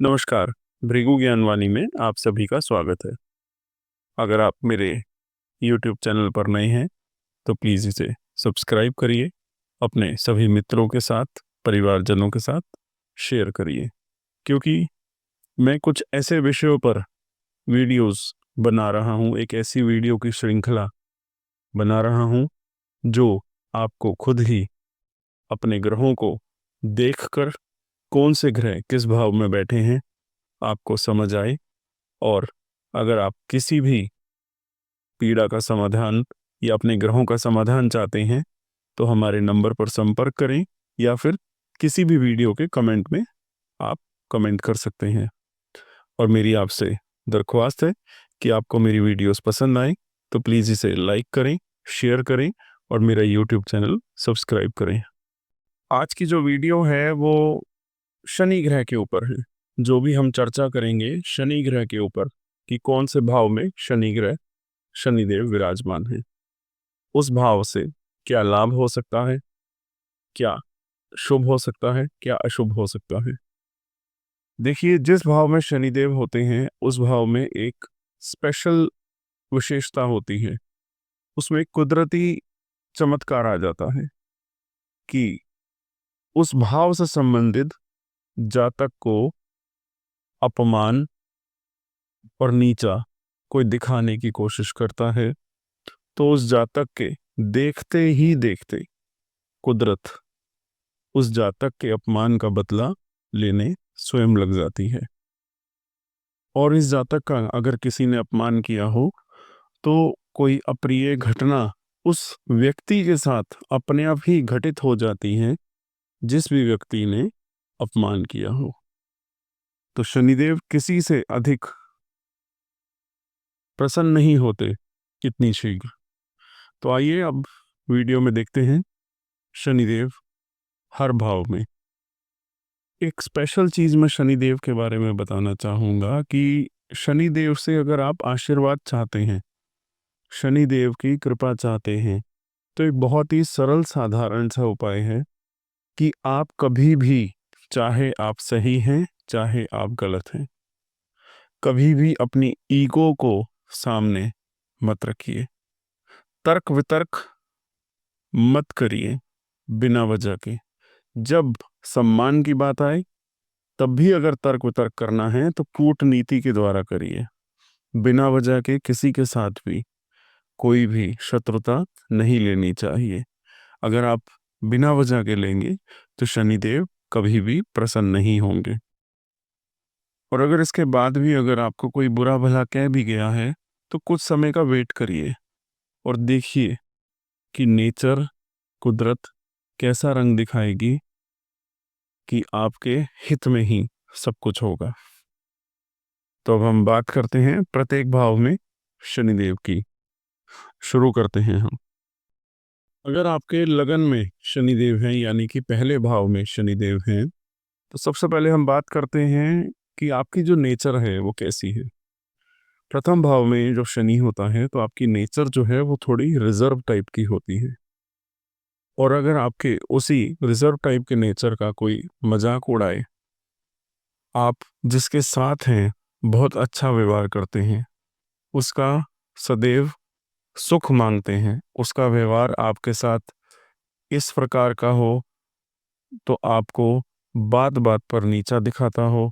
नमस्कार, भृगु ज्ञानवाणी में आप सभी का स्वागत है। अगर आप मेरे YouTube चैनल पर नए हैं तो प्लीज़ इसे सब्सक्राइब करिए, अपने सभी मित्रों के साथ, परिवारजनों के साथ शेयर करिए, क्योंकि मैं कुछ ऐसे विषयों पर वीडियोस बना रहा हूँ, एक ऐसी वीडियो की श्रृंखला बना रहा हूँ जो आपको खुद ही अपने ग्रहों को देखकर कौन से ग्रह किस भाव में बैठे हैं आपको समझ आए। और अगर आप किसी भी पीड़ा का समाधान या अपने ग्रहों का समाधान चाहते हैं तो हमारे नंबर पर संपर्क करें या फिर किसी भी वीडियो के कमेंट में आप कमेंट कर सकते हैं। और मेरी आपसे दरख्वास्त है कि आपको मेरी वीडियोस पसंद आए तो प्लीज़ इसे लाइक करें, शेयर करें और मेरा यूट्यूब चैनल सब्सक्राइब करें। आज की जो वीडियो है वो शनि ग्रह के ऊपर है। जो भी हम चर्चा करेंगे शनि ग्रह के ऊपर कि कौन से भाव में शनि ग्रह, शनिदेव विराजमान है, उस भाव से क्या लाभ हो सकता है, क्या शुभ हो सकता है, क्या अशुभ हो सकता है। देखिए, जिस भाव में शनिदेव होते हैं उस भाव में एक स्पेशल विशेषता होती है, उसमें एक कुदरती चमत्कार आ जाता है कि उस भाव से संबंधित जातक को अपमान और नीचा कोई दिखाने की कोशिश करता है तो उस जातक के देखते ही देखते कुदरत उस जातक के अपमान का बदला लेने स्वयं लग जाती है। और इस जातक का अगर किसी ने अपमान किया हो तो कोई अप्रिय घटना उस व्यक्ति के साथ अपने आप ही घटित हो जाती है जिस भी व्यक्ति ने अपमान किया हो। तो शनिदेव किसी से अधिक प्रसन्न नहीं होते इतनी शीघ्र। तो आइए अब वीडियो में देखते हैं शनिदेव हर भाव में। एक स्पेशल चीज़ मैं शनिदेव के बारे में बताना चाहूँगा कि शनिदेव से अगर आप आशीर्वाद चाहते हैं, शनिदेव की कृपा चाहते हैं, तो एक बहुत ही सरल साधारण सा उपाय है कि आप कभी भी, चाहे आप सही हैं चाहे आप गलत हैं, कभी भी अपनी ईगो को सामने मत रखिए, तर्क वितर्क मत करिए बिना वजह के। जब सम्मान की बात आए तब भी अगर तर्क वितर्क करना है तो कूटनीति के द्वारा करिए। बिना वजह के किसी के साथ भी कोई भी शत्रुता नहीं लेनी चाहिए। अगर आप बिना वजह के लेंगे तो शनिदेव कभी भी प्रसन्न नहीं होंगे। और अगर इसके बाद भी अगर आपको कोई बुरा भला कह भी गया है तो कुछ समय का वेट करिए और देखिए कि नेचर, कुदरत कैसा रंग दिखाएगी कि आपके हित में ही सब कुछ होगा। तो अब हम बात करते हैं प्रत्येक भाव में शनिदेव की। शुरू करते हैं हम। अगर आपके लगन में शनिदेव हैं यानी कि पहले भाव में शनिदेव हैं तो सबसे पहले हम बात करते हैं कि आपकी जो नेचर है वो कैसी है। प्रथम भाव में जो शनि होता है तो आपकी नेचर जो है वो थोड़ी रिजर्व टाइप की होती है। और अगर आपके उसी रिजर्व टाइप के नेचर का कोई मजाक उड़ाए, आप जिसके साथ हैं बहुत अच्छा व्यवहार करते हैं, उसका सदैव सुख मांगते हैं, उसका व्यवहार आपके साथ इस प्रकार का हो तो आपको बात बात पर नीचा दिखाता हो,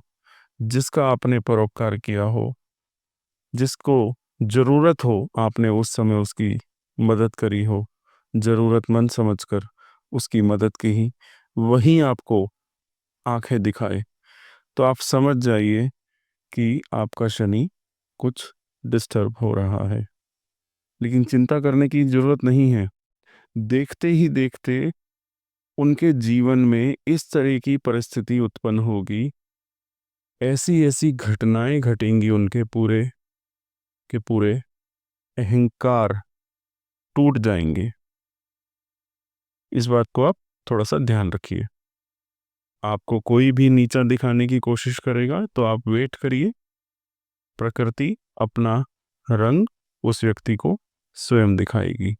जिसका आपने परोपकार किया हो, जिसको जरूरत हो आपने उस समय उसकी मदद करी हो, जरूरतमंद समझकर उसकी मदद की ही, वही आपको आंखें दिखाए, तो आप समझ जाइए कि आपका शनि कुछ डिस्टर्ब हो रहा है। लेकिन चिंता करने की जरूरत नहीं है। देखते ही देखते उनके जीवन में इस तरह की परिस्थिति उत्पन्न होगी, ऐसी ऐसी घटनाएं घटेंगी, उनके पूरे के पूरे अहंकार टूट जाएंगे। इस बात को आप थोड़ा सा ध्यान रखिए। आपको कोई भी नीचा दिखाने की कोशिश करेगा तो आप वेट करिए, प्रकृति अपना रंग उस व्यक्ति को स्वयं दिखाएगी।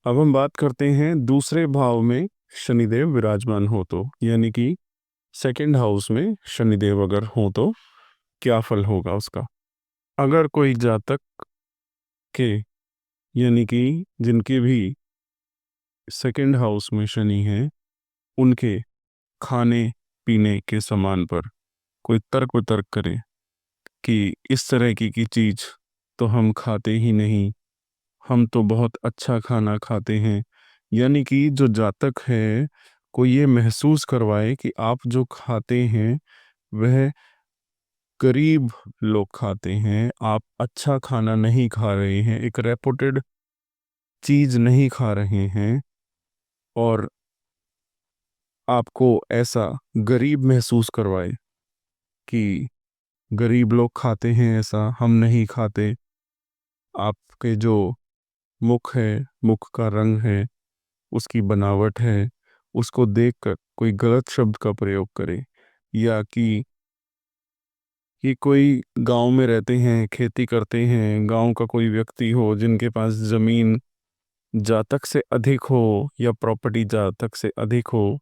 अब हम बात करते हैं दूसरे भाव में शनिदेव विराजमान हो तो, यानी कि सेकंड हाउस में शनिदेव अगर हो तो क्या फल होगा उसका। अगर कोई जातक के, यानी कि जिनके भी सेकंड हाउस में शनि है, उनके खाने पीने के सामान पर कोई तर्क वितर्क करे कि इस तरह की चीज़ तो हम खाते ही नहीं, हम तो बहुत अच्छा खाना खाते हैं, यानी कि जो जातक है को ये महसूस करवाए कि आप जो खाते हैं वह गरीब लोग खाते हैं, आप अच्छा खाना नहीं खा रहे हैं, एक रेपुटेड चीज़ नहीं खा रहे हैं, और आपको ऐसा गरीब महसूस करवाए कि गरीब लोग खाते हैं ऐसा हम नहीं खाते। आपके जो मुख है, मुख का रंग है, उसकी बनावट है, उसको देखकर कोई गलत शब्द का प्रयोग करे, या कि कोई गांव में रहते हैं, खेती करते हैं, गांव का कोई व्यक्ति हो जिनके पास ज़मीन जातक से अधिक हो या प्रॉपर्टी जातक से अधिक हो,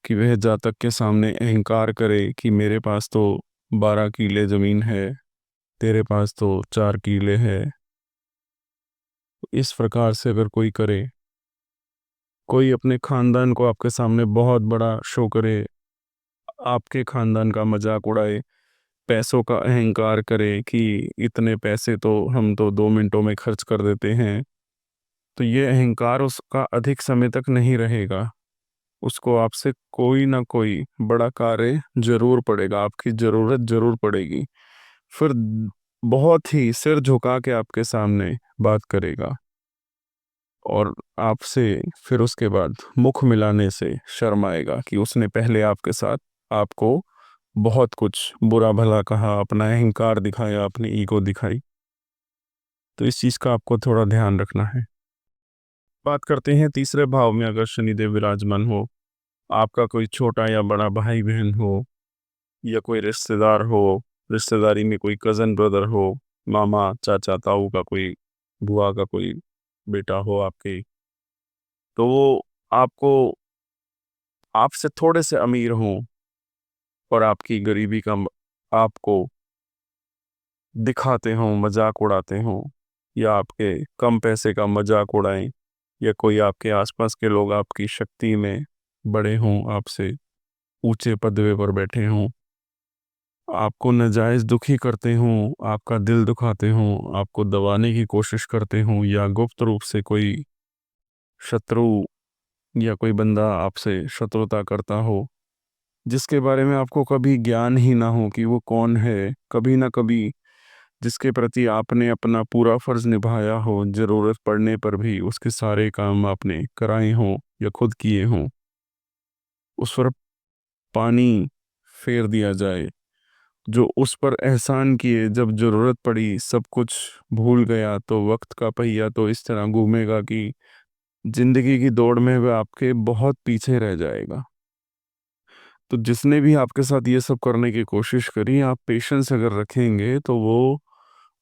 कि वह जातक के सामने अहंकार करे कि मेरे पास तो 12 किले ज़मीन है, तेरे पास तो 4 किले है। इस प्रकार से अगर कोई करे, कोई अपने खानदान को आपके सामने बहुत बड़ा शो करे, आपके खानदान का मजाक उड़ाए, पैसों का अहंकार करे कि इतने पैसे तो हम तो 2 मिनटों में खर्च कर देते हैं, तो ये अहंकार उसका अधिक समय तक नहीं रहेगा। उसको आपसे कोई ना कोई बड़ा कार्य जरूर पड़ेगा, आपकी ज़रूरत जरूर पड़ेगी, फिर बहुत ही सिर झुका के आपके सामने बात करेगा, और आपसे फिर उसके बाद मुख मिलाने से शर्माएगा कि उसने पहले आपके साथ आपको बहुत कुछ बुरा भला कहा, अपना अहंकार दिखाया, अपनी ईगो दिखाई। तो इस चीज़ का आपको थोड़ा ध्यान रखना है। बात करते हैं तीसरे भाव में अगर शनिदेव विराजमान हो, आपका कोई छोटा या बड़ा भाई बहन हो, या कोई रिश्तेदार हो, रिश्तेदारी में कोई कज़न ब्रदर हो, मामा चाचा ताऊ का कोई, बुआ का कोई बेटा हो आपके, तो वो आपको, आपसे थोड़े से अमीर हों और आपकी गरीबी का आपको दिखाते हों, मजाक उड़ाते हों, या आपके कम पैसे का मजाक उड़ाएं, या कोई आपके आसपास के लोग आपकी शक्ति में बड़े हों, आपसे ऊंचे पदवे पर बैठे हों, आपको नाजायज़ दुखी करते हों, आपका दिल दुखाते हों, आपको दबाने की कोशिश करते हों, या गुप्त रूप से कोई शत्रु या कोई बंदा आपसे शत्रुता करता हो, जिसके बारे में आपको कभी ज्ञान ही ना हो कि वो कौन है, कभी ना कभी जिसके प्रति आपने अपना पूरा फर्ज निभाया हो, ज़रूरत पड़ने पर भी उसके सारे काम आपने कराए हों या खुद किए हों, उस पर पानी फेर दिया जाए। जो उस पर एहसान किए, जब ज़रूरत पड़ी सब कुछ भूल गया, तो वक्त का पहिया तो इस तरह घूमेगा कि ज़िंदगी की दौड़ में वह आपके बहुत पीछे रह जाएगा। तो जिसने भी आपके साथ ये सब करने की कोशिश करी, आप पेशेंस अगर रखेंगे तो वो,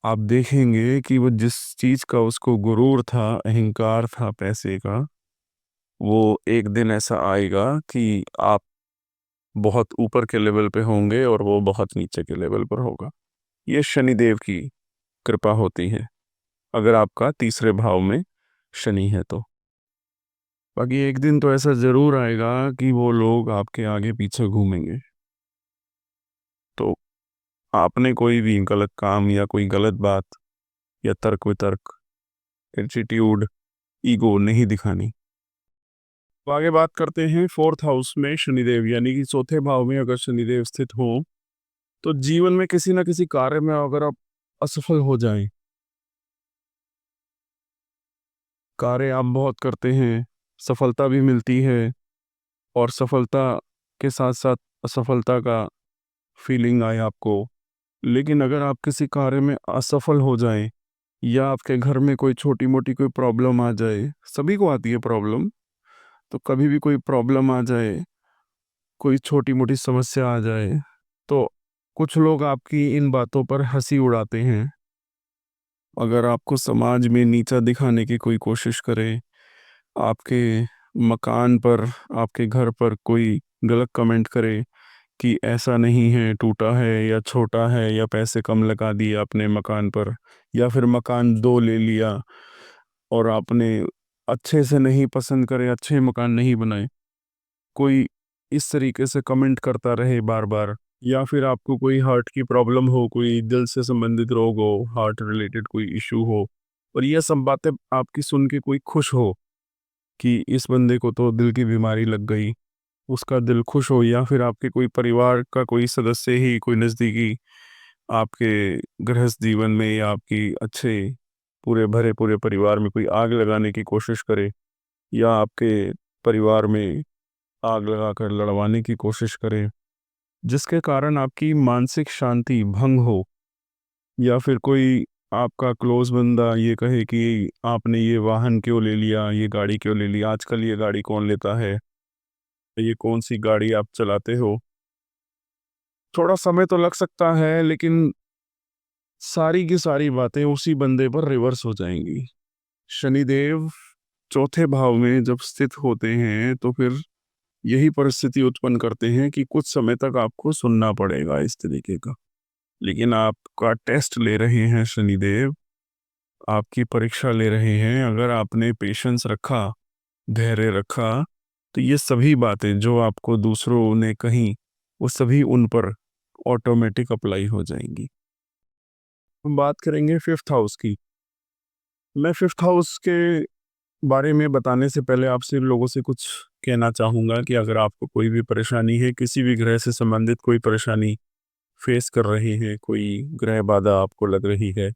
आप देखेंगे कि वो जिस चीज़ का उसको गुरूर था, अहंकार था पैसे का, वो एक दिन ऐसा आएगा कि आप बहुत ऊपर के लेवल पे होंगे और वो बहुत नीचे के लेवल पर होगा। ये शनिदेव की कृपा होती है अगर आपका तीसरे भाव में शनि है तो। बाकी एक दिन तो ऐसा ज़रूर आएगा कि वो लोग आपके आगे पीछे घूमेंगे। तो आपने कोई भी गलत काम या कोई गलत बात या तर्क वितर्क, एटीट्यूड, ईगो नहीं दिखानी। तो आगे बात करते हैं फोर्थ हाउस में शनिदेव, यानी कि चौथे भाव में अगर शनिदेव स्थित हो, तो जीवन में किसी ना किसी कार्य में अगर आप असफल हो जाएं, कार्य आप बहुत करते हैं, सफलता भी मिलती है, और सफलता के साथ साथ असफलता का फीलिंग आए आपको, लेकिन अगर आप किसी कार्य में असफल हो जाएं, या आपके घर में कोई छोटी मोटी कोई प्रॉब्लम आ जाए, सभी को आती है प्रॉब्लम, तो कभी भी कोई प्रॉब्लम आ जाए, कोई छोटी मोटी समस्या आ जाए, तो कुछ लोग आपकी इन बातों पर हंसी उड़ाते हैं। अगर आपको समाज में नीचा दिखाने की कोई कोशिश करे, आपके मकान पर, आपके घर पर कोई गलत कमेंट करे कि ऐसा नहीं है, टूटा है या छोटा है या पैसे कम लगा दिए आपने मकान पर, या फिर मकान दो ले लिया और आपने अच्छे से नहीं पसंद करे, अच्छे मकान नहीं बनाए, कोई इस तरीके से कमेंट करता रहे बार बार, या फिर आपको कोई हार्ट की प्रॉब्लम हो, कोई दिल से संबंधित रोग हो, हार्ट रिलेटेड कोई इशू हो, और ये सब बातें आपकी सुन के कोई खुश हो कि इस बंदे को तो दिल की बीमारी लग गई, उसका दिल खुश हो, या फिर आपके कोई परिवार का कोई सदस्य ही, कोई नज़दीकी आपके गृहस्थ जीवन में या आपकी अच्छे पूरे भरे पूरे परिवार में कोई आग लगाने की कोशिश करे, या आपके परिवार में आग लगाकर लड़वाने की कोशिश करे, जिसके कारण आपकी मानसिक शांति भंग हो, या फिर कोई आपका क्लोज बंदा ये कहे कि आपने ये वाहन क्यों ले लिया, ये गाड़ी क्यों ले ली, आजकल ये गाड़ी कौन लेता है, ये कौन सी गाड़ी आप चलाते हो। थोड़ा समय तो लग सकता है, लेकिन सारी की सारी बातें उसी बंदे पर रिवर्स हो जाएंगी। शनिदेव चौथे भाव में जब स्थित होते हैं तो फिर यही परिस्थिति उत्पन्न करते हैं कि कुछ समय तक आपको सुनना पड़ेगा इस तरीके का। लेकिन आपका टेस्ट ले रहे हैं शनिदेव, आपकी परीक्षा ले रहे हैं। अगर आपने पेशेंस रखा, धैर्य रखा, तो ये सभी बातें जो आपको दूसरों ने कही, वो सभी उन पर ऑटोमेटिक अप्लाई हो जाएंगी। हम बात करेंगे फिफ्थ हाउस की। मैं फिफ्थ हाउस के बारे में बताने से पहले आपसे लोगों से कुछ कहना चाहूँगा कि अगर आपको कोई भी परेशानी है, किसी भी ग्रह से संबंधित कोई परेशानी फेस कर रहे हैं, कोई ग्रह बाधा आपको लग रही है,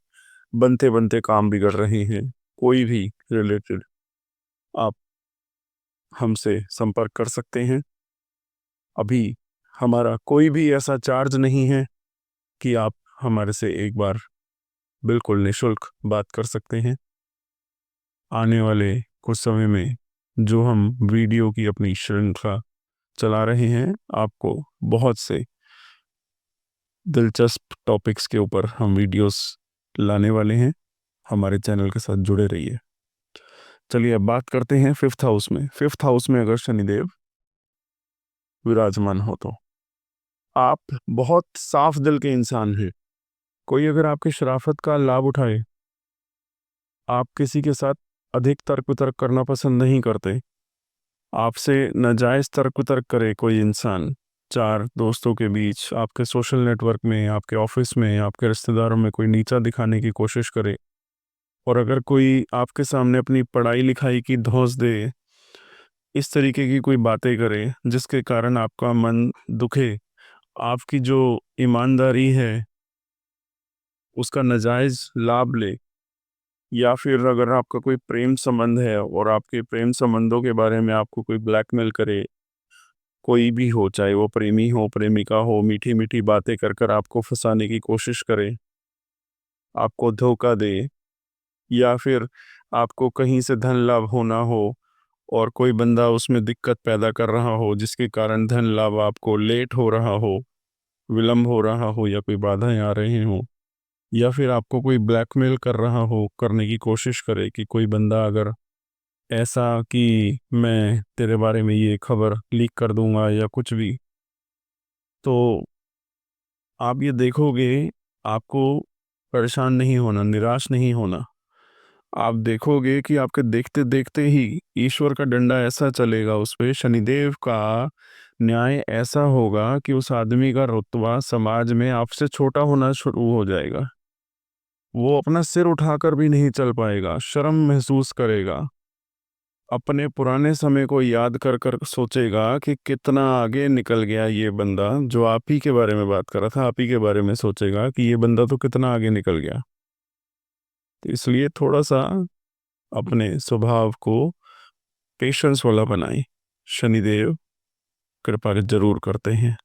बनते बनते काम बिगड़ रहे हैं, कोई भी रिलेटेड, आप हमसे संपर्क कर सकते हैं। अभी हमारा कोई भी ऐसा चार्ज नहीं है कि आप हमारे से एक बार बिल्कुल निशुल्क बात कर सकते हैं। आने वाले कुछ समय में जो हम वीडियो की अपनी श्रृंखला चला रहे हैं, आपको बहुत से दिलचस्प टॉपिक्स के ऊपर हम वीडियोस लाने वाले हैं। हमारे चैनल के साथ जुड़े रहिए। चलिए अब बात करते हैं फिफ्थ हाउस में। फिफ्थ हाउस में अगर शनिदेव विराजमान हो तो आप बहुत साफ दिल के इंसान हैं। कोई अगर आपकी शराफत का लाभ उठाए, आप किसी के साथ अधिक तर्क वितर्क करना पसंद नहीं करते, आपसे नाजायज़ तर्क वितर्क करे कोई इंसान, चार दोस्तों के बीच, आपके सोशल नेटवर्क में, आपके ऑफिस में, आपके रिश्तेदारों में कोई नीचा दिखाने की कोशिश करे, और अगर कोई आपके सामने अपनी पढ़ाई लिखाई की धौंस दे, इस तरीके की कोई बातें करे जिसके कारण आपका मन दुखे, आपकी जो ईमानदारी है उसका नाजायज़ लाभ ले, या फिर अगर आपका कोई प्रेम संबंध है और आपके प्रेम संबंधों के बारे में आपको कोई ब्लैकमेल करे, कोई भी हो, चाहे वो प्रेमी हो, प्रेमिका हो, मीठी मीठी बातें कर कर आपको फंसाने की कोशिश करे, आपको धोखा दे, या फिर आपको कहीं से धन लाभ होना हो और कोई बंदा उसमें दिक्कत पैदा कर रहा हो जिसके कारण धन लाभ आपको लेट हो रहा हो, विलंब हो रहा हो, या कोई बाधाएं आ रही हों, या फिर आपको कोई ब्लैकमेल कर रहा हो, करने की कोशिश करे कि कोई बंदा अगर ऐसा कि मैं तेरे बारे में ये खबर लीक कर दूंगा या कुछ भी, तो आप ये देखोगे, आपको परेशान नहीं होना, निराश नहीं होना। आप देखोगे कि आपके देखते देखते ही ईश्वर का डंडा ऐसा चलेगा उस पे, शनिदेव का न्याय ऐसा होगा कि उस आदमी का रुतबा समाज में आपसे छोटा होना शुरू हो जाएगा। वो अपना सिर उठाकर भी नहीं चल पाएगा, शर्म महसूस करेगा, अपने पुराने समय को याद कर कर सोचेगा कि कितना आगे निकल गया ये बंदा, जो आप ही के बारे में बात कर रहा था, आप ही के बारे में सोचेगा कि ये बंदा तो कितना आगे निकल गया। तो इसलिए थोड़ा सा अपने स्वभाव को पेशेंस वाला बनाएं। शनिदेव कृपा जरूर करते हैं।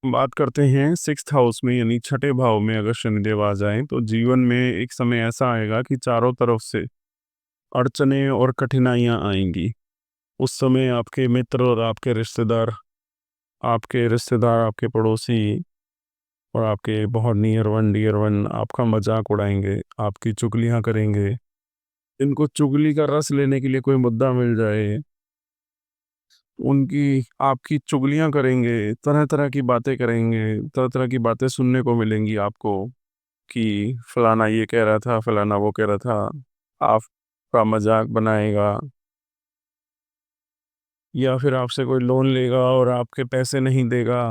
बात करते हैं सिक्स्थ हाउस में, यानी छठे भाव में अगर शनिदेव आ जाएं तो जीवन में एक समय ऐसा आएगा कि चारों तरफ से अड़चने और कठिनाइयां आएंगी। उस समय आपके मित्र और आपके रिश्तेदार, आपके पड़ोसी और आपके बहुत नियर वन डियर वन आपका मजाक उड़ाएंगे, आपकी चुगलियां करेंगे, इनको चुगली का रस लेने के लिए कोई मुद्दा मिल जाए, उनकी आपकी चुगलियां करेंगे, तरह तरह की बातें करेंगे, तरह तरह की बातें सुनने को मिलेंगी आपको कि फलाना ये कह रहा था, फलाना वो कह रहा था, आपका मजाक बनाएगा, या फिर आपसे कोई लोन लेगा और आपके पैसे नहीं देगा,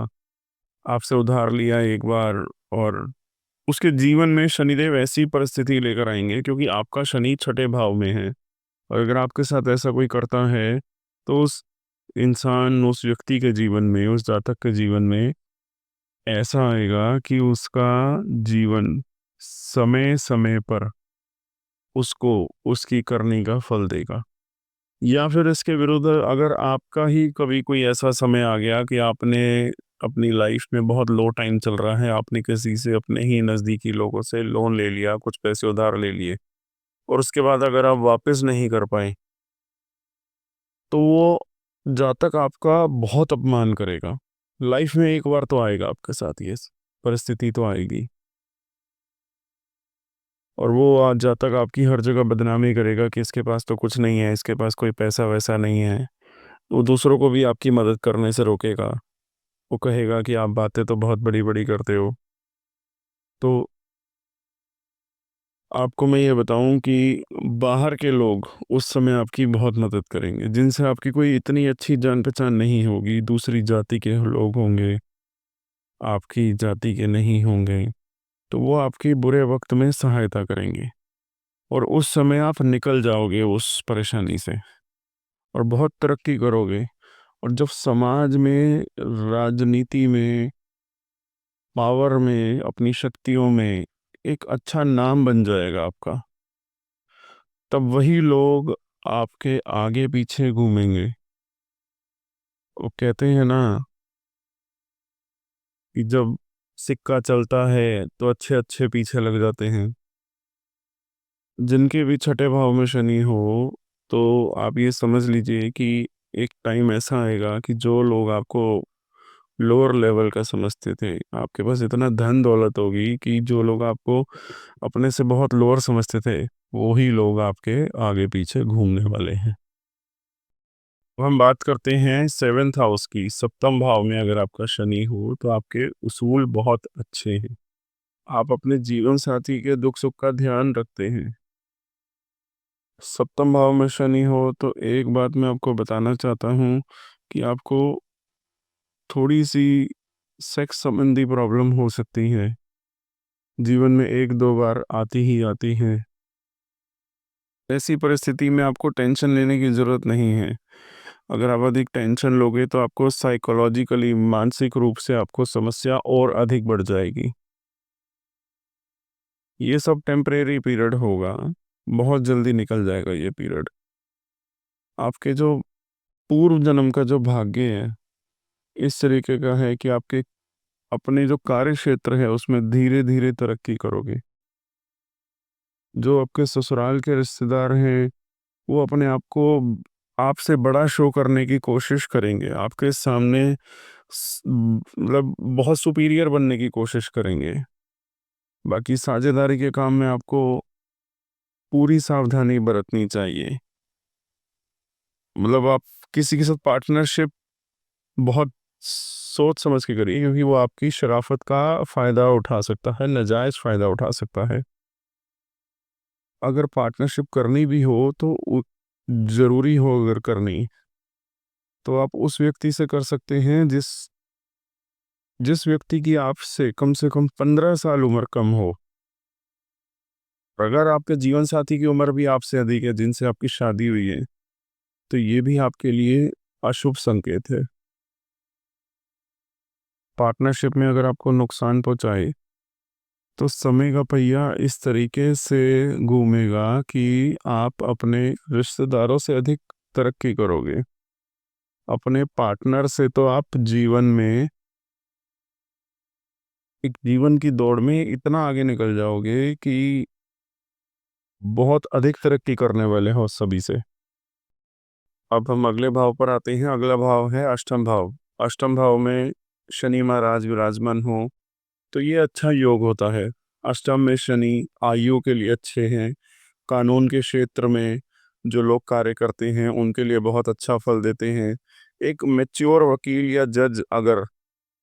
आपसे उधार लिया एक बार, और उसके जीवन में शनिदेव ऐसी परिस्थिति लेकर आएंगे क्योंकि आपका शनि छठे भाव में है। और अगर आपके साथ ऐसा कोई करता है तो उस इंसान, उस व्यक्ति के जीवन में, उस जातक के जीवन में ऐसा आएगा कि उसका जीवन समय समय पर उसको उसकी करनी का फल देगा। या फिर इसके विरुद्ध अगर आपका ही कभी कोई ऐसा समय आ गया कि आपने अपनी लाइफ में बहुत लो टाइम चल रहा है, आपने किसी से, अपने ही नज़दीकी लोगों से लोन ले लिया, कुछ पैसे उधार ले लिए, और उसके बाद अगर आप वापस नहीं कर पाए तो वो जातक आपका बहुत अपमान करेगा। लाइफ में एक बार तो आएगा आपके साथ ये परिस्थिति तो आएगी, और वो आज जातक आपकी हर जगह बदनामी करेगा कि इसके पास तो कुछ नहीं है, इसके पास कोई पैसा वैसा नहीं है। वो दूसरों को भी आपकी मदद करने से रोकेगा। वो कहेगा कि आप बातें तो बहुत बड़ी बड़ी करते हो। तो आपको मैं ये बताऊं कि बाहर के लोग उस समय आपकी बहुत मदद करेंगे, जिनसे आपकी कोई इतनी अच्छी जान पहचान नहीं होगी, दूसरी जाति के लोग होंगे, आपकी जाति के नहीं होंगे, तो वो आपकी बुरे वक्त में सहायता करेंगे, और उस समय आप निकल जाओगे उस परेशानी से और बहुत तरक्की करोगे। और जब समाज में, राजनीति में, पावर में, अपनी शक्तियों में एक अच्छा नाम बन जाएगा आपका, तब वही लोग आपके आगे पीछे घूमेंगे। वो कहते हैं ना कि जब सिक्का चलता है तो अच्छे अच्छे पीछे लग जाते हैं। जिनके भी छठे भाव में शनि हो, तो आप ये समझ लीजिए कि एक टाइम ऐसा आएगा कि जो लोग आपको लोअर लेवल का समझते थे, आपके पास इतना धन दौलत होगी कि जो लोग आपको अपने से बहुत लोअर समझते थे, वो ही लोग आपके आगे पीछे घूमने वाले हैं। अब हम बात करते हैं सेवेंथ हाउस की। सप्तम भाव में अगर आपका शनि हो तो आपके उसूल बहुत अच्छे हैं, आप अपने जीवन साथी के दुख सुख का ध्यान रखते हैं। सप्तम भाव में शनि हो तो एक बात मैं आपको बताना चाहता हूँ कि आपको थोड़ी सी सेक्स संबंधी प्रॉब्लम हो सकती है, जीवन में एक दो बार आती ही आती है। ऐसी परिस्थिति में आपको टेंशन लेने की ज़रूरत नहीं है। अगर आप अधिक टेंशन लोगे तो आपको साइकोलॉजिकली, मानसिक रूप से आपको समस्या और अधिक बढ़ जाएगी। ये सब टेम्परेरी पीरियड होगा, बहुत जल्दी निकल जाएगा ये पीरियड। आपके जो पूर्व जन्म का जो भाग्य है इस तरीके का है कि आपके अपने जो कार्य क्षेत्र है उसमें धीरे धीरे तरक्की करोगे। जो आपके ससुराल के रिश्तेदार हैं वो अपने आप को आपसे बड़ा शो करने की कोशिश करेंगे, आपके सामने मतलब बहुत सुपीरियर बनने की कोशिश करेंगे। बाकी साझेदारी के काम में आपको पूरी सावधानी बरतनी चाहिए। मतलब आप किसी के साथ पार्टनरशिप बहुत सोच समझ के करिए, क्योंकि वो आपकी शराफत का फ़ायदा उठा सकता है, नाजायज़ फ़ायदा उठा सकता है। अगर पार्टनरशिप करनी भी हो तो ज़रूरी हो अगर करनी, तो आप उस व्यक्ति से कर सकते हैं जिस जिस व्यक्ति की आपसे कम से कम 15 साल उम्र कम हो। अगर आपके जीवन साथी की उम्र भी आपसे अधिक है, जिनसे आपकी शादी हुई है, तो ये भी आपके लिए अशुभ संकेत है। पार्टनरशिप में अगर आपको नुकसान पहुंचाए तो समय का पहिया इस तरीके से घूमेगा कि आप अपने रिश्तेदारों से अधिक तरक्की करोगे। अपने पार्टनर से तो आप जीवन में, एक जीवन की दौड़ में इतना आगे निकल जाओगे कि बहुत अधिक तरक्की करने वाले हो सभी से। अब हम अगले भाव पर आते हैं। अगला भाव है अष्टम भाव। अष्टम भाव में शनि महाराज विराजमान हो तो ये अच्छा योग होता है। अष्टम में शनि आयु के लिए अच्छे हैं, कानून के क्षेत्र में जो लोग कार्य करते हैं उनके लिए बहुत अच्छा फल देते हैं। एक मैच्योर वकील या जज अगर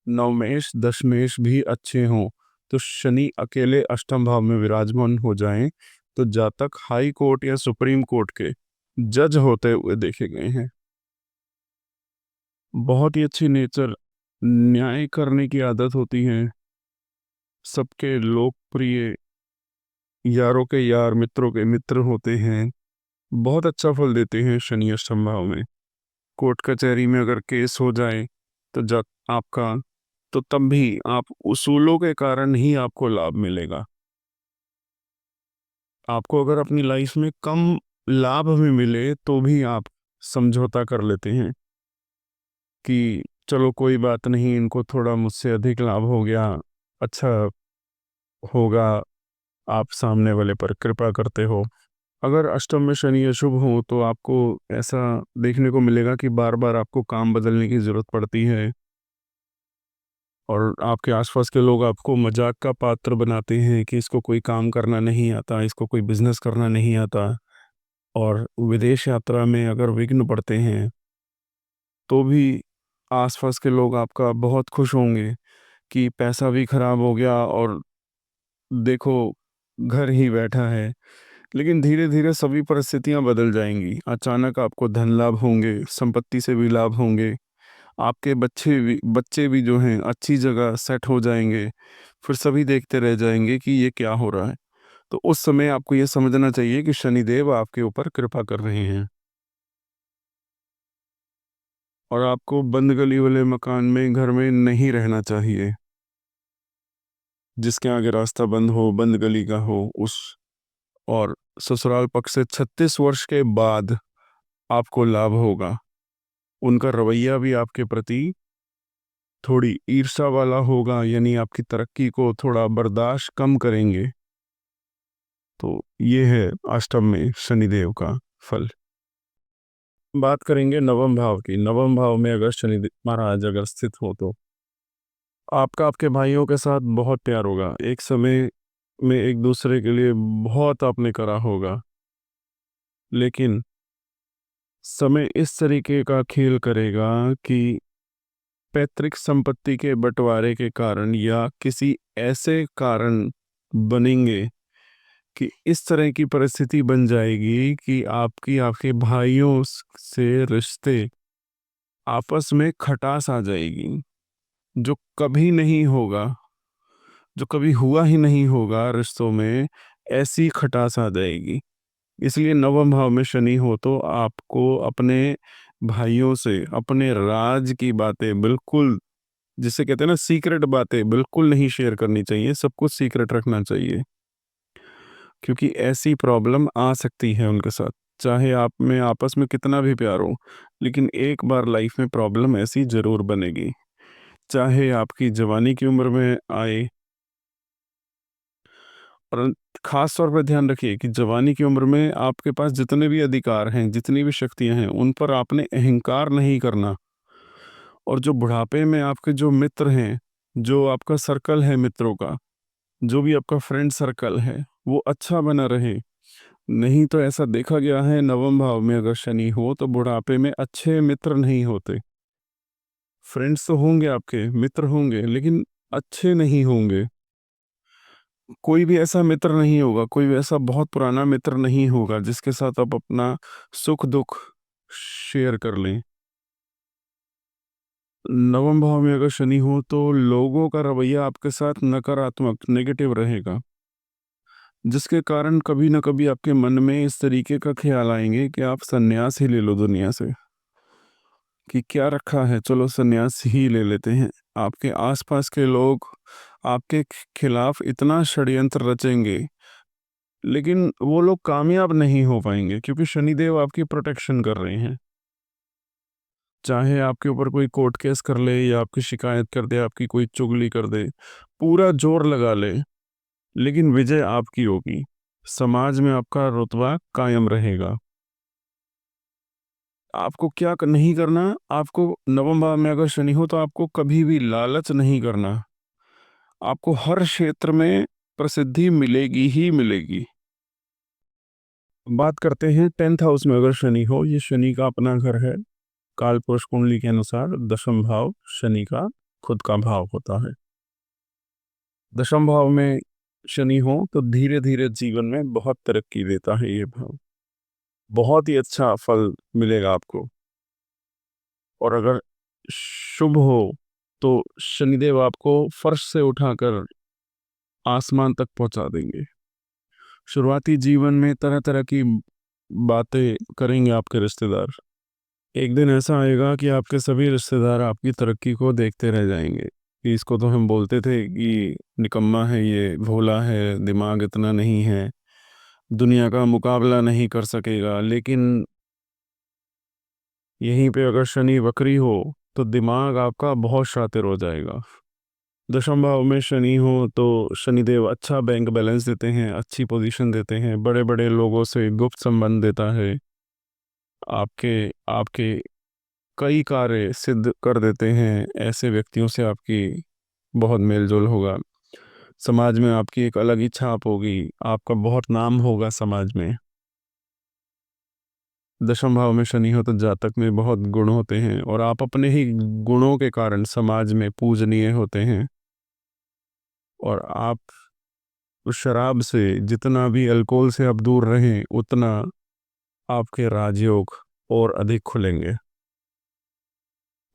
नवमेष दशमेष भी अच्छे हों तो शनि अकेले अष्टम भाव में विराजमान हो जाएं तो जातक हाई कोर्ट या सुप्रीम कोर्ट के जज होते हुए देखे गए हैं। बहुत ही अच्छी नेचर, न्याय करने की आदत होती है, सबके लोकप्रिय, यारों के यार मित्रों के मित्र होते हैं, बहुत अच्छा फल देते हैं शनि अष्टम भाव में। कोर्ट कचहरी में अगर केस हो जाए तो जब आपका, तो तब भी आप उसूलों के कारण ही आपको लाभ मिलेगा। आपको अगर अपनी लाइफ में कम लाभ भी मिले तो भी आप समझौता कर लेते हैं कि चलो कोई बात नहीं, इनको थोड़ा मुझसे अधिक लाभ हो गया, अच्छा होगा, आप सामने वाले पर कृपा करते हो। अगर अष्टम में शनि अशुभ हो तो आपको ऐसा देखने को मिलेगा कि बार बार आपको काम बदलने की ज़रूरत पड़ती है और आपके आसपास के लोग आपको मजाक का पात्र बनाते हैं कि इसको कोई काम करना नहीं आता, इसको कोई बिजनेस करना नहीं आता। और विदेश यात्रा में अगर विघ्न पड़ते हैं तो भी आसपास के लोग आपका बहुत खुश होंगे कि पैसा भी खराब हो गया और देखो घर ही बैठा है। लेकिन धीरे धीरे सभी परिस्थितियां बदल जाएंगी, अचानक आपको धन लाभ होंगे, संपत्ति से भी लाभ होंगे, आपके बच्चे भी जो हैं अच्छी जगह सेट हो जाएंगे। फिर सभी देखते रह जाएंगे कि ये क्या हो रहा है। तो उस समय आपको ये समझना चाहिए कि शनिदेव आपके ऊपर कृपा कर रहे हैं और आपको बंद गली वाले मकान में, घर में नहीं रहना चाहिए। जिसके आगे रास्ता बंद हो, बंद गली का हो, उस, और ससुराल पक्ष से 36 वर्ष के बाद आपको लाभ होगा। उनका रवैया भी आपके प्रति थोड़ी ईर्ष्या वाला होगा, यानी आपकी तरक्की को थोड़ा बर्दाश्त कम करेंगे। तो ये है अष्टम में शनिदेव का फल। बात करेंगे नवम भाव की। नवम भाव में अगर शनि महाराज अगर स्थित हो तो आपका आपके भाइयों के साथ बहुत प्यार होगा। एक समय में एक दूसरे के लिए बहुत आपने करा होगा, लेकिन समय इस तरीके का खेल करेगा कि पैतृक संपत्ति के बंटवारे के कारण या किसी ऐसे कारण बनेंगे कि इस तरह की परिस्थिति बन जाएगी कि आपकी आपके भाइयों से रिश्ते आपस में खटास आ जाएगी, जो कभी नहीं होगा, जो कभी हुआ ही नहीं होगा रिश्तों में, ऐसी खटास आ जाएगी। इसलिए नवम भाव में शनि हो तो आपको अपने भाइयों से अपने राज की बातें बिल्कुल, जिसे कहते हैं ना सीक्रेट बातें, बिल्कुल नहीं शेयर करनी चाहिए, सब कुछ सीक्रेट रखना चाहिए। क्योंकि ऐसी प्रॉब्लम आ सकती है उनके साथ, चाहे आप में आपस में कितना भी प्यार हो, लेकिन एक बार लाइफ में प्रॉब्लम ऐसी ज़रूर बनेगी। चाहे आपकी जवानी की उम्र में आए, और ख़ास तौर पे ध्यान रखिए कि जवानी की उम्र में आपके पास जितने भी अधिकार हैं, जितनी भी शक्तियाँ हैं, उन पर आपने अहंकार नहीं करना। और जो बुढ़ापे में आपके जो मित्र हैं, जो आपका सर्कल है मित्रों का, जो भी आपका फ्रेंड सर्कल है, वो अच्छा बना रहे। नहीं तो ऐसा देखा गया है नवम भाव में अगर शनि हो तो बुढ़ापे में अच्छे मित्र नहीं होते। फ्रेंड्स तो होंगे आपके, मित्र होंगे, लेकिन अच्छे नहीं होंगे। कोई भी ऐसा मित्र नहीं होगा, कोई भी ऐसा बहुत पुराना मित्र नहीं होगा जिसके साथ आप अपना सुख दुख शेयर कर लें। नवम भाव में अगर शनि हो तो लोगों का रवैया आपके साथ नकारात्मक, नेगेटिव रहेगा, जिसके कारण कभी ना कभी आपके मन में इस तरीके का ख्याल आएंगे कि आप संन्यास ही ले लो दुनिया से, कि क्या रखा है, चलो संन्यास ही ले लेते हैं। आपके आसपास के लोग आपके खिलाफ इतना षड्यंत्र रचेंगे, लेकिन वो लोग कामयाब नहीं हो पाएंगे क्योंकि शनिदेव आपकी प्रोटेक्शन कर रहे हैं। चाहे आपके ऊपर कोई कोर्ट केस कर ले या आपकी शिकायत कर दे, आपकी कोई चुगली कर दे, पूरा जोर लगा ले, लेकिन विजय आपकी होगी। समाज में आपका रुतबा कायम रहेगा। आपको क्या नहीं करना, आपको नवम भाव में अगर शनि हो तो आपको कभी भी लालच नहीं करना। आपको हर क्षेत्र में प्रसिद्धि मिलेगी ही मिलेगी। बात करते हैं 10th हाउस में अगर शनि हो, ये शनि का अपना घर है। कालपुरुष कुंडली के अनुसार दशम भाव शनि का खुद का भाव होता है। दशम भाव में शनि हो तो धीरे धीरे जीवन में बहुत तरक्की देता है ये भाव, बहुत ही अच्छा फल मिलेगा आपको। और अगर शुभ हो तो शनिदेव आपको फर्श से उठाकर आसमान तक पहुंचा देंगे। शुरुआती जीवन में तरह तरह की बातें करेंगे आपके रिश्तेदार। एक दिन ऐसा आएगा कि आपके सभी रिश्तेदार आपकी तरक्की को देखते रह जाएंगे कि इसको तो हम बोलते थे कि निकम्मा है, ये भोला है, दिमाग इतना नहीं है, दुनिया का मुकाबला नहीं कर सकेगा। लेकिन यहीं पे अगर शनि वक्री हो तो दिमाग आपका बहुत शातिर हो जाएगा। दशम भाव में शनि हो तो शनिदेव अच्छा बैंक बैलेंस देते हैं, अच्छी पोजीशन देते हैं, बड़े बड़े लोगों से गुप्त संबंध देता है, आपके आपके कई कार्य सिद्ध कर देते हैं। ऐसे व्यक्तियों से आपकी बहुत मेलजोल होगा, समाज में आपकी एक अलग ही छाप होगी, आपका बहुत नाम होगा समाज में। दशम भाव में शनि हो तो जातक में बहुत गुण होते हैं और आप अपने ही गुणों के कारण समाज में पूजनीय होते हैं। और आप उस शराब से, जितना भी अल्कोहल से आप दूर रहें, उतना आपके राजयोग और अधिक खुलेंगे।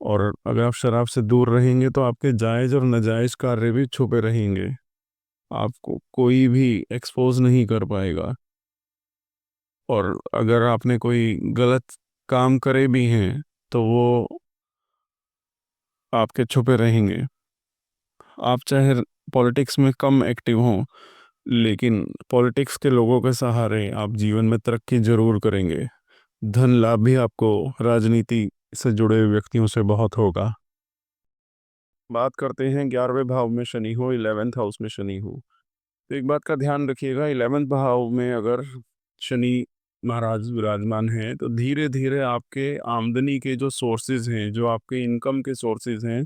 और अगर आप शराब से दूर रहेंगे तो आपके जायज़ और नाजायज़ कार्य भी छुपे रहेंगे, आपको कोई भी एक्सपोज नहीं कर पाएगा। और अगर आपने कोई गलत काम करे भी हैं तो वो आपके छुपे रहेंगे। आप चाहे पॉलिटिक्स में कम एक्टिव हों, लेकिन पॉलिटिक्स के लोगों के सहारे आप जीवन में तरक्की जरूर करेंगे। धन लाभ भी आपको राजनीति से जुड़े हुए व्यक्तियों से बहुत होगा। बात करते हैं 11वें भाव में शनि हो, 11th हाउस में शनि हो, तो एक बात का ध्यान रखिएगा, 11th भाव में अगर शनि महाराज विराजमान हैं तो धीरे धीरे आपके आमदनी के जो सोर्सेज हैं, जो आपके इनकम के सोर्सेज हैं,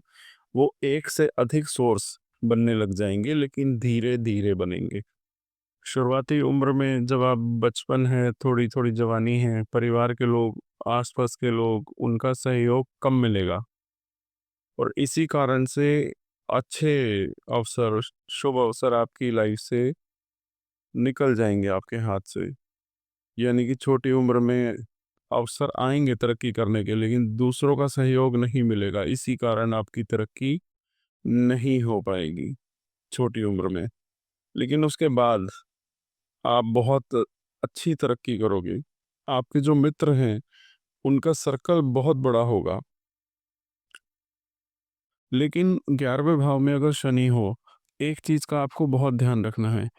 वो एक से अधिक सोर्स बनने लग जाएंगे, लेकिन धीरे धीरे बनेंगे। शुरुआती उम्र में जब आप बचपन है, थोड़ी थोड़ी जवानी है, परिवार के लोग, आसपास के लोग, उनका सहयोग कम मिलेगा और इसी कारण से अच्छे अवसर, शुभ अवसर आपकी लाइफ से निकल जाएंगे आपके हाथ से। यानी कि छोटी उम्र में अवसर आएंगे तरक्की करने के, लेकिन दूसरों का सहयोग नहीं मिलेगा, इसी कारण आपकी तरक्की नहीं हो पाएगी छोटी उम्र में। लेकिन उसके बाद आप बहुत अच्छी तरक्की करोगे। आपके जो मित्र हैं उनका सर्कल बहुत बड़ा होगा। लेकिन 11वें भाव में अगर शनि हो, एक चीज़ का आपको बहुत ध्यान रखना है,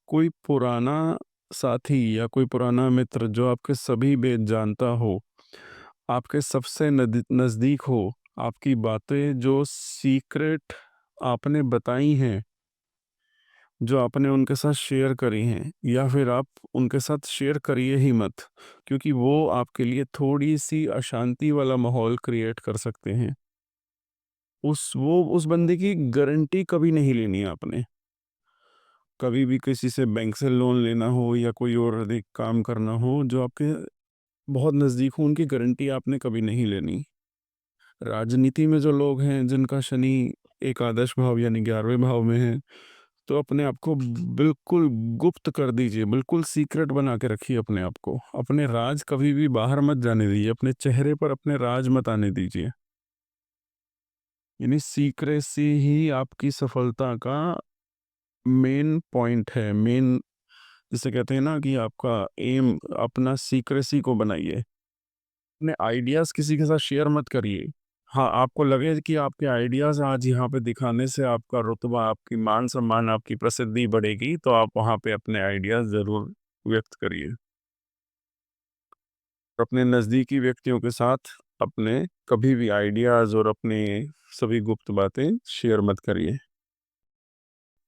कोई पुराना साथी या कोई पुराना मित्र जो आपके सभी भेद जानता हो, आपके सबसे नज़दीक हो, आपकी बातें जो सीक्रेट आपने बताई हैं, जो आपने उनके साथ शेयर करी हैं, या फिर आप उनके साथ शेयर करिए ही मत, क्योंकि वो आपके लिए थोड़ी सी अशांति वाला माहौल क्रिएट कर सकते हैं। उस बंदे की गारंटी कभी नहीं लेनी है आपने। कभी भी किसी से बैंक से लोन लेना हो या कोई और अधिक काम करना हो, जो आपके बहुत नज़दीक हो, उनकी गारंटी आपने कभी नहीं लेनी। राजनीति में जो लोग हैं जिनका शनि एकादश भाव यानी 11वें भाव में है, तो अपने आप को बिल्कुल गुप्त कर दीजिए, बिल्कुल सीक्रेट बना के रखिए अपने आप को। अपने राज कभी भी बाहर मत जाने दीजिए, अपने चेहरे पर अपने राज मत आने दीजिए। यानी सीक्रेसी ही आपकी सफलता का मेन पॉइंट है, मेन, जिसे कहते हैं ना कि आपका एम, अपना सीक्रेसी को बनाइए। अपने आइडियाज़ किसी के साथ शेयर मत करिए। हाँ, आपको लगे कि आपके आइडियाज़ आज यहाँ पे दिखाने से आपका रुतबा, आपकी मान सम्मान, आपकी प्रसिद्धि बढ़ेगी, तो आप वहाँ पे अपने आइडियाज़ ज़रूर व्यक्त करिए। अपने नज़दीकी व्यक्तियों के साथ अपने कभी भी आइडियाज़ और अपने सभी गुप्त बातें शेयर मत करिए।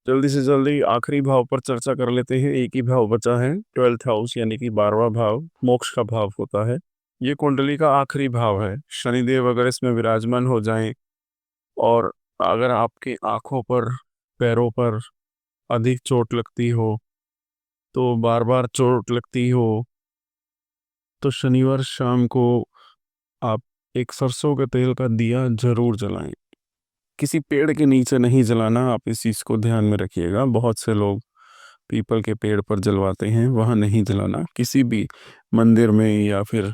जल्दी से जल्दी आखिरी भाव पर चर्चा कर लेते हैं। एक ही भाव बचा है, 12th हाउस यानी कि 12वां भाव मोक्ष का भाव होता है। ये कुंडली का आखिरी भाव है। शनिदेव अगर इसमें विराजमान हो जाएं और अगर आपकी आंखों पर, पैरों पर अधिक चोट लगती हो, तो बार बार चोट लगती हो, तो शनिवार शाम को आप एक सरसों के तेल का दिया जरूर जलाएं। किसी पेड़ के नीचे नहीं जलाना, आप इस चीज़ को ध्यान में रखिएगा। बहुत से लोग पीपल के पेड़ पर जलवाते हैं, वहाँ नहीं जलाना। किसी भी मंदिर में या फिर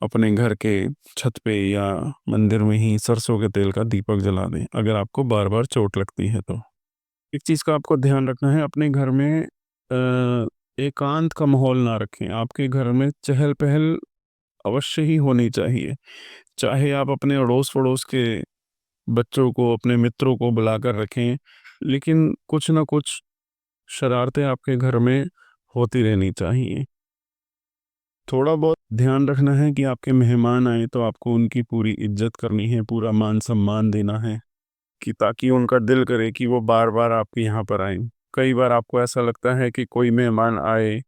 अपने घर के छत पे या मंदिर में ही सरसों के तेल का दीपक जला दें, अगर आपको बार बार चोट लगती है तो। एक चीज़ का आपको ध्यान रखना है, अपने घर में एकांत का माहौल ना रखें। आपके घर में चहल पहल अवश्य ही होनी चाहिए। चाहे आप अपने अड़ोस पड़ोस के बच्चों को, अपने मित्रों को बुलाकर रखें, लेकिन कुछ ना कुछ शरारतें आपके घर में होती रहनी चाहिए। थोड़ा बहुत ध्यान रखना है कि आपके मेहमान आए तो आपको उनकी पूरी इज्जत करनी है, पूरा मान सम्मान देना है, कि ताकि उनका दिल करे कि वो बार बार आपके यहाँ पर आए। कई बार आपको ऐसा लगता है कि कोई मेहमान आए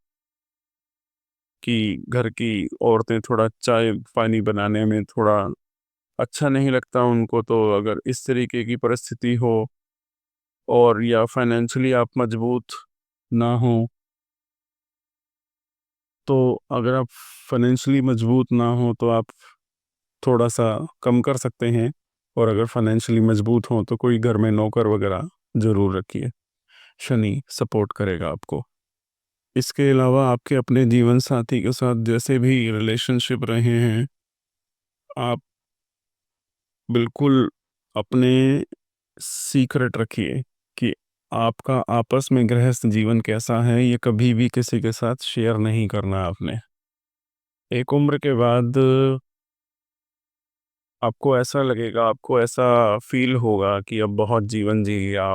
कि घर की औरतें थोड़ा चाय पानी बनाने में थोड़ा अच्छा नहीं लगता उनको, तो अगर इस तरीके की परिस्थिति हो और या फाइनेंशियली आप मजबूत ना हो, तो अगर आप फाइनेंशियली मजबूत ना हो तो आप थोड़ा सा कम कर सकते हैं। और अगर फाइनेंशियली मजबूत हो तो कोई घर में नौकर वगैरह ज़रूर रखिए, शनि सपोर्ट करेगा आपको। इसके अलावा आपके अपने जीवन साथी के साथ जैसे भी रिलेशनशिप रहे हैं, आप बिल्कुल अपने सीक्रेट रखिए कि आपका आपस में गृहस्थ जीवन कैसा है, ये कभी भी किसी के साथ शेयर नहीं करना आपने। एक उम्र के बाद आपको ऐसा लगेगा, आपको ऐसा फील होगा कि अब बहुत जीवन जी लिया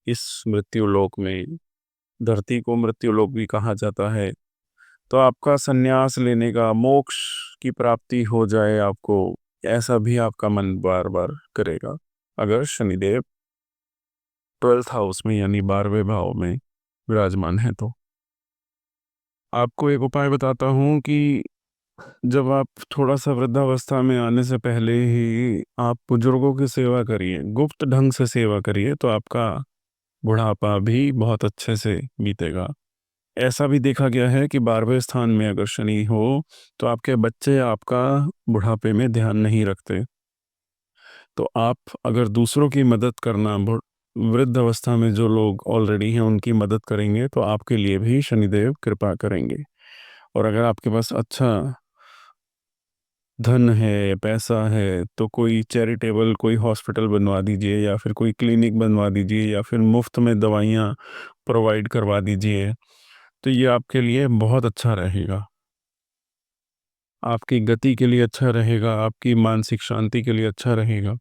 इस मृत्यु लोक में। धरती को मृत्यु लोक भी कहा जाता है। तो आपका संन्यास लेने का, मोक्ष की प्राप्ति हो जाए आपको, ऐसा भी आपका मन बार बार करेगा, अगर शनिदेव 12th हाउस में यानी 12वें भाव में विराजमान है तो। आपको एक उपाय बताता हूँ कि जब आप थोड़ा सा वृद्धावस्था में आने से पहले ही आप बुजुर्गों की सेवा करिए, गुप्त ढंग से सेवा करिए, तो आपका बुढ़ापा भी बहुत अच्छे से बीतेगा। ऐसा भी देखा गया है कि 12वें स्थान में अगर शनि हो तो आपके बच्चे आपका बुढ़ापे में ध्यान नहीं रखते। तो आप अगर दूसरों की मदद करना, वृद्ध अवस्था में जो लोग ऑलरेडी हैं उनकी मदद करेंगे तो आपके लिए भी शनिदेव कृपा करेंगे। और अगर आपके पास अच्छा धन है, पैसा है, तो कोई चैरिटेबल कोई हॉस्पिटल बनवा दीजिए या फिर कोई क्लिनिक बनवा दीजिए या फिर मुफ्त में दवाइयाँ प्रोवाइड करवा दीजिए। तो ये आपके लिए बहुत अच्छा रहेगा, आपकी गति के लिए अच्छा रहेगा, आपकी मानसिक शांति के लिए अच्छा रहेगा।